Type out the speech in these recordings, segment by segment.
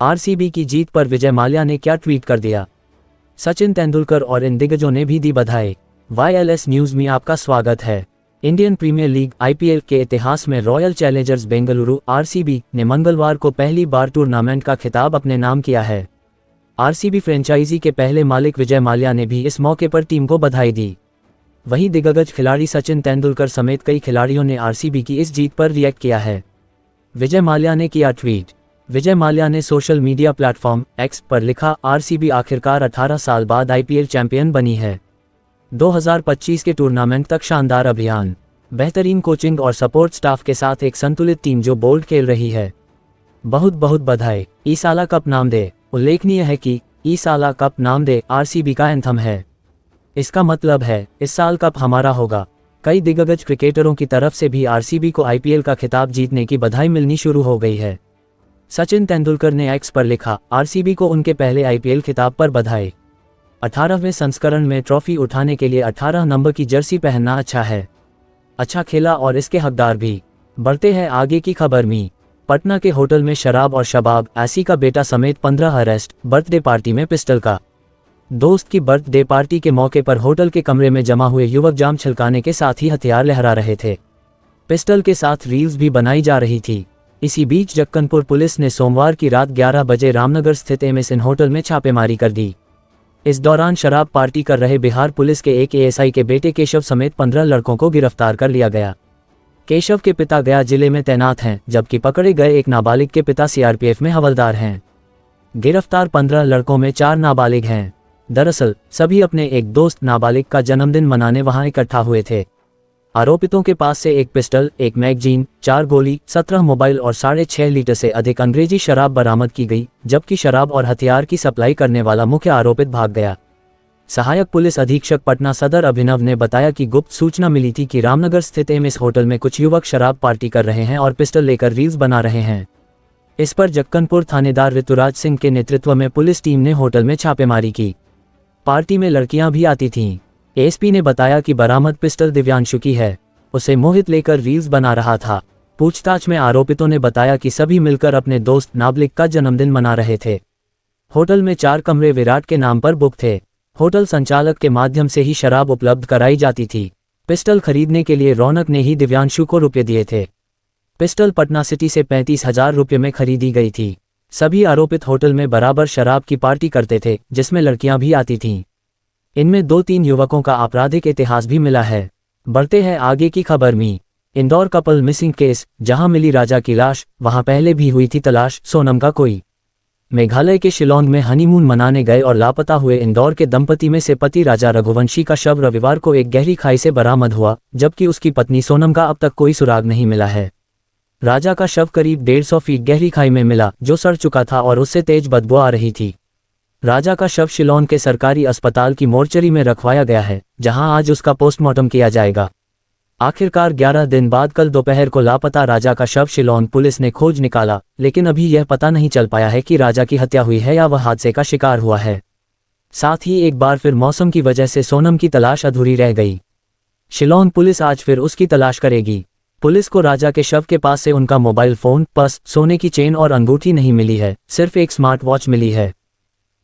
RCB की जीत पर विजय माल्या ने क्या ट्वीट कर दिया। सचिन तेंदुलकर और इन दिग्गजों ने भी दी बधाई। YLS न्यूज में आपका स्वागत है। इंडियन प्रीमियर लीग IPL के इतिहास में रॉयल चैलेंजर्स बेंगलुरु RCB ने मंगलवार को पहली बार टूर्नामेंट का खिताब अपने नाम किया है। RCB फ्रेंचाइजी के पहले मालिक विजय माल्या ने भी इस मौके पर टीम को बधाई दी। वहीं दिग्गज खिलाड़ी सचिन तेंदुलकर समेत कई खिलाड़ियों ने RCB की इस जीत पर रिएक्ट किया है। विजय माल्या ने किया ट्वीट। विजय माल्या ने सोशल मीडिया प्लेटफॉर्म X पर लिखा, RCB आखिरकार 18 साल बाद IPL चैंपियन बनी है। 2025 के टूर्नामेंट तक शानदार अभियान, बेहतरीन कोचिंग और सपोर्ट स्टाफ के साथ एक संतुलित टीम जो बोल्ड खेल रही है। बहुत बहुत बधाई। ईसाला कप नाम दे। उल्लेखनीय है कि ईसाला कप नाम दे RCB का एंथम है। इसका मतलब है इस साल कप हमारा होगा। कई दिग्गज क्रिकेटरों की तरफ से भी RCB को IPL का खिताब जीतने की बधाई मिलनी शुरू हो गई है। सचिन तेंदुलकर ने X पर लिखा, RCB को उनके पहले IPL खिताब पर बधाई। 18वें संस्करण में ट्रॉफी उठाने के लिए 18 नंबर की जर्सी पहनना अच्छा है। अच्छा खेला और इसके हकदार भी। बढ़ते हैं आगे की खबर में। पटना के होटल में शराब और शबाब ऐसी का बेटा समेत 15 अरेस्ट। बर्थडे पार्टी में पिस्टल का। दोस्त की बर्थडे पार्टी के मौके पर होटल के कमरे में जमा हुए युवक जाम छलकाने के साथ ही हथियार लहरा रहे थे। पिस्टल के साथ रील्स भी बनाई जा रही थी। इसी बीच जक्कनपुर पुलिस ने सोमवार की रात 11 बजे रामनगर स्थित MS इन होटल में छापेमारी कर दी। इस दौरान शराब पार्टी कर रहे बिहार पुलिस के एक ASI के बेटे केशव समेत 15 लड़कों को गिरफ्तार कर लिया गया। केशव के पिता गया जिले में तैनात हैं, जबकि पकड़े गए एक नाबालिग के पिता CRPF में हवलदार हैं। गिरफ्तार 15 लड़कों में 4 नाबालिग हैं। दरअसल सभी अपने एक दोस्त नाबालिग का जन्मदिन मनाने वहां इकट्ठा हुए थे। आरोपितों के पास से एक पिस्टल, एक मैगजीन, 4 गोली, 17 मोबाइल और 6.5 लीटर से अधिक अंग्रेजी शराब बरामद की गई, जबकि शराब और हथियार की सप्लाई करने वाला मुख्य आरोपित भाग गया। सहायक पुलिस अधीक्षक पटना सदर अभिनव ने बताया कि गुप्त सूचना मिली थी कि रामनगर स्थित MS होटल में कुछ युवक शराब पार्टी कर रहे हैं और पिस्टल लेकर रील्स बना रहे हैं। इस पर जक्कनपुर थानेदार ऋतुराज सिंह के नेतृत्व में पुलिस टीम ने होटल में छापेमारी की। पार्टी में लड़कियां भी आती थीं। ASP ने बताया कि बरामद पिस्टल दिव्यांशु की है। उसे मोहित लेकर रील्स बना रहा था। पूछताछ में आरोपितों ने बताया कि सभी मिलकर अपने दोस्त नाबालिग का जन्मदिन मना रहे थे। होटल में 4 कमरे विराट के नाम पर बुक थे। होटल संचालक के माध्यम से ही शराब उपलब्ध कराई जाती थी। पिस्टल खरीदने के लिए रौनक ने ही दिव्यांशु को रुपये दिए थे। पिस्टल पटना सिटी से 35,000 रुपये में खरीदी गई थी। सभी आरोपित होटल में बराबर शराब की पार्टी करते थे, जिसमें लड़कियां भी आती थीं। इनमें 2-3 युवकों का आपराधिक इतिहास भी मिला है। बढ़ते हैं आगे की खबर में। इंदौर कपल मिसिंग केस, जहां मिली राजा की लाश, वहां पहले भी हुई थी तलाश सोनम का कोई। मेघालय के शिलोंग में हनीमून मनाने गए और लापता हुए इंदौर के दंपति में से पति राजा रघुवंशी का शव रविवार को एक गहरी खाई से बरामद हुआ, जबकि उसकी पत्नी सोनम का अब तक कोई सुराग नहीं मिला है। राजा का शव करीब 150 फीट गहरी खाई में मिला, जो सड़ चुका था और उससे तेज बदबू आ रही थी। राजा का शव शिलोंग के सरकारी अस्पताल की मोर्चरी में रखवाया गया है, जहां आज उसका पोस्टमार्टम किया जाएगा। आखिरकार 11 दिन बाद कल दोपहर को लापता राजा का शव शिलोंग पुलिस ने खोज निकाला, लेकिन अभी यह पता नहीं चल पाया है कि राजा की हत्या हुई है या वह हादसे का शिकार हुआ है। साथ ही एक बार फिर मौसम की वजह से सोनम की तलाश अधूरी रह गई। शिलोंग पुलिस आज फिर उसकी तलाश करेगी। पुलिस को राजा के शव के पास से उनका मोबाइल फोन, पर्स, सोने की चेन और अंगूठी नहीं मिली है, सिर्फ एक स्मार्ट वॉच मिली है।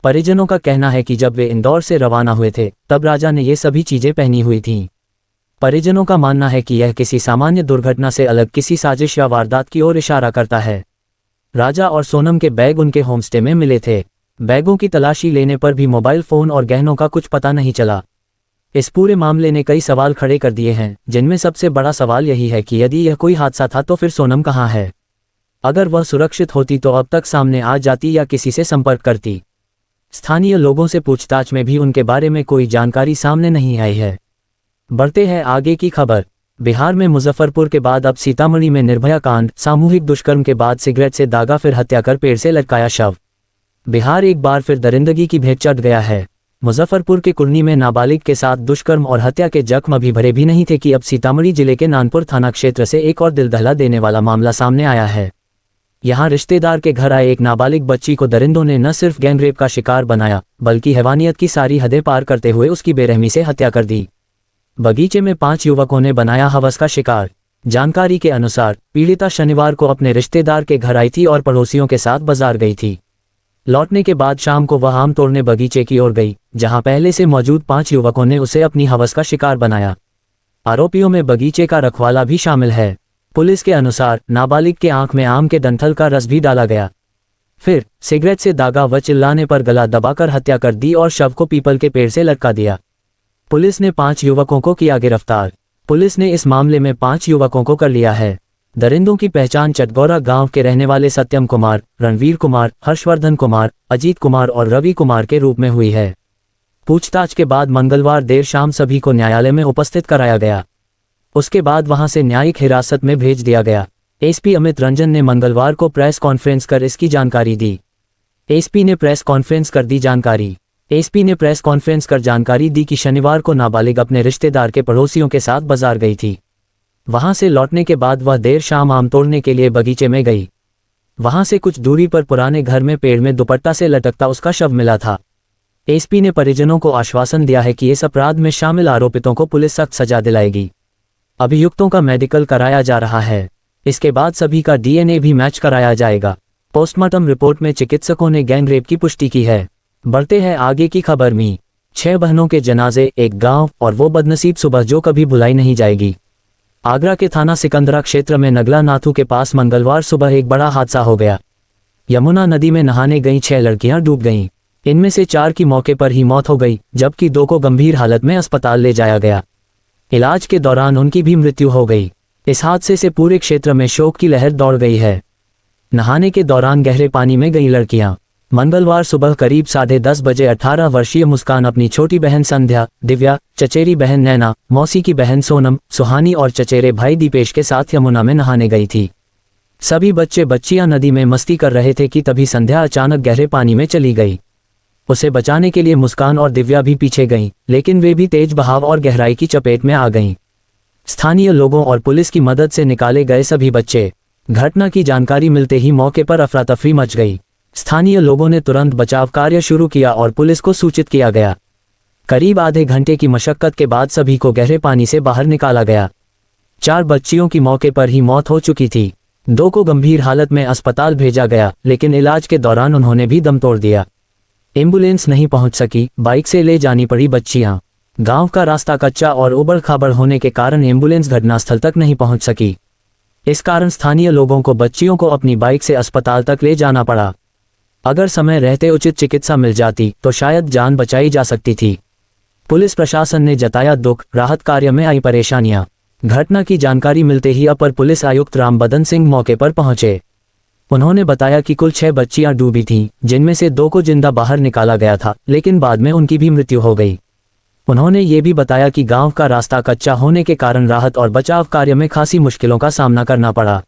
परिजनों का कहना है कि जब वे इंदौर से रवाना हुए थे, तब राजा ने ये सभी चीजें पहनी हुई थीं। परिजनों का मानना है कि यह किसी सामान्य दुर्घटना से अलग किसी साजिश या वारदात की ओर इशारा करता है। राजा और सोनम के बैग उनके होमस्टे में मिले थे। बैगों की तलाशी लेने पर भी मोबाइल फोन और गहनों का कुछ पता नहीं चला। इस पूरे मामले ने कई सवाल खड़े कर दिए हैं, जिनमें सबसे बड़ा सवाल यही है कि यदि यह कोई हादसा था तो फिर सोनम कहाँ है? अगर वह सुरक्षित होती तो अब तक सामने आ जाती या किसी से संपर्क करती। स्थानीय लोगों से पूछताछ में भी उनके बारे में कोई जानकारी सामने नहीं आई है। बढ़ते हैं आगे की खबर। बिहार में मुजफ्फरपुर के बाद अब सीतामढ़ी में निर्भया कांड, सामूहिक दुष्कर्म के बाद सिगरेट से दागा फिर हत्या कर पेड़ से लटकाया शव। बिहार एक बार फिर दरिंदगी की भेंट चढ़ गया है। मुजफ्फरपुर के कुर्नी में नाबालिग के साथ दुष्कर्म और हत्या के जख्म अभी भरे भी नहीं थे कि अब सीतामढ़ी जिले के नानपुर थाना क्षेत्र से एक और दिल दहला देने वाला मामला सामने आया है। यहाँ रिश्तेदार के घर आए एक नाबालिग बच्ची को दरिंदों ने न सिर्फ गैंगरेप का शिकार बनाया, बल्कि हैवानियत की सारी हदें पार करते हुए उसकी बेरहमी से हत्या कर दी। बगीचे में 5 युवकों ने बनाया हवस का शिकार। जानकारी के अनुसार पीड़िता शनिवार को अपने रिश्तेदार के घर आई थी और पड़ोसियों के साथ बाजार गई थी। लौटने के बाद शाम को वह आम तोड़ने बगीचे की ओर गई, जहां पहले से मौजूद 5 युवकों ने उसे अपनी हवस का शिकार बनाया। आरोपियों में बगीचे का रखवाला भी शामिल है। पुलिस के अनुसार नाबालिग के आंख में आम के डंठल का रस भी डाला गया। फिर सिगरेट से दागा व चिल्लाने पर गला दबाकर हत्या कर दी और शव को पीपल के पेड़ से लटका दिया। पुलिस ने 5 युवकों को किया गिरफ्तार। पुलिस ने इस मामले में 5 युवकों को कर लिया है। दरिंदों की पहचान चटगौरा गांव के रहने वाले सत्यम कुमार, रणवीर कुमार, हर्षवर्धन कुमार, अजीत कुमार और रवि कुमार के रूप में हुई है। पूछताछ के बाद मंगलवार देर शाम सभी को न्यायालय में उपस्थित कराया गया। उसके बाद वहां से न्यायिक हिरासत में भेज दिया गया। एसपी अमित रंजन ने मंगलवार को प्रेस कॉन्फ्रेंस कर इसकी जानकारी दी। एसपी ने प्रेस कॉन्फ्रेंस कर जानकारी दी कि शनिवार को नाबालिग अपने रिश्तेदार के पड़ोसियों के साथ बाजार गई थी। वहां से लौटने के बाद वह देर शाम आम तोड़ने के लिए बगीचे में गई। वहां से कुछ दूरी पर पुराने घर में पेड़ में दुपट्टा से लटकता उसका शव मिला था। एसपी ने परिजनों को आश्वासन दिया है कि इस अपराध में शामिल आरोपितों को पुलिस सख्त सजा दिलाएगी। अभियुक्तों का मेडिकल कराया जा रहा है। इसके बाद सभी का डीएनए भी मैच कराया जाएगा। पोस्टमार्टम रिपोर्ट में चिकित्सकों ने गैंगरेप की पुष्टि की है। बढ़ते हैं आगे की खबर में। 6 बहनों के जनाजे, एक गांव और वो बदनसीब सुबह जो कभी भुलाई नहीं जाएगी। आगरा के थाना सिकंदरा क्षेत्र में नगला नाथू के पास मंगलवार सुबह एक बड़ा हादसा हो गया। यमुना नदी में नहाने गईं 6 लड़कियां डूब गईं। इनमें से 4 की मौके पर ही मौत हो गई, जबकि 2 को गंभीर हालत में अस्पताल ले जाया गया। इलाज के दौरान उनकी भी मृत्यु हो गई। इस हादसे से पूरे क्षेत्र में शोक की लहर दौड़ गई है। नहाने के दौरान गहरे पानी में गई लड़कियां। मंगलवार सुबह करीब 10:30 बजे 18 वर्षीय मुस्कान अपनी छोटी बहन संध्या, दिव्या, चचेरी बहन नैना, मौसी की बहन सोनम, सुहानी और चचेरे भाई दीपेश के साथ यमुना में नहाने गई थी। सभी बच्चे बच्चियां नदी में मस्ती कर रहे थे कि तभी संध्या अचानक गहरे पानी में चली गई। उसे बचाने के लिए मुस्कान और दिव्या भी पीछे गईं, लेकिन वे भी तेज बहाव और गहराई की चपेट में आ गईं। स्थानीय लोगों और पुलिस की मदद से निकाले गए सभी बच्चे। घटना की जानकारी मिलते ही मौके पर अफरा तफरी मच गई। स्थानीय लोगों ने तुरंत बचाव कार्य शुरू किया और पुलिस को सूचित किया गया। करीब आधे घंटे की मशक्कत के बाद सभी को गहरे पानी से बाहर निकाला गया। 4 बच्चियों की मौके पर ही मौत हो चुकी थी। 2 को गंभीर हालत में अस्पताल भेजा गया, लेकिन इलाज के दौरान उन्होंने भी दम तोड़ दिया। एम्बुलेंस नहीं पहुंच सकी, बाइक से ले जानी पड़ी बच्चियां। गांव का रास्ता कच्चा और उबड़ खाबड़ होने के कारण एम्बुलेंस घटनास्थल तक नहीं पहुंच सकी। इस कारण स्थानीय लोगों को बच्चियों को अपनी बाइक से अस्पताल तक ले जाना पड़ा। अगर समय रहते उचित चिकित्सा मिल जाती तो शायद जान बचाई जा सकती थी। पुलिस प्रशासन ने जताया दुख, राहत कार्य में आई परेशानियां। घटना की जानकारी मिलते ही अपर पुलिस आयुक्त रामबदन सिंह मौके पर पहुंचे। उन्होंने बताया कि कुल 6 बच्चियां डूबी थीं, जिनमें से 2 को जिंदा बाहर निकाला गया था, लेकिन बाद में उनकी भी मृत्यु हो गई। उन्होंने ये भी बताया कि गांव का रास्ता कच्चा होने के कारण राहत और बचाव कार्य में खासी मुश्किलों का सामना करना पड़ा।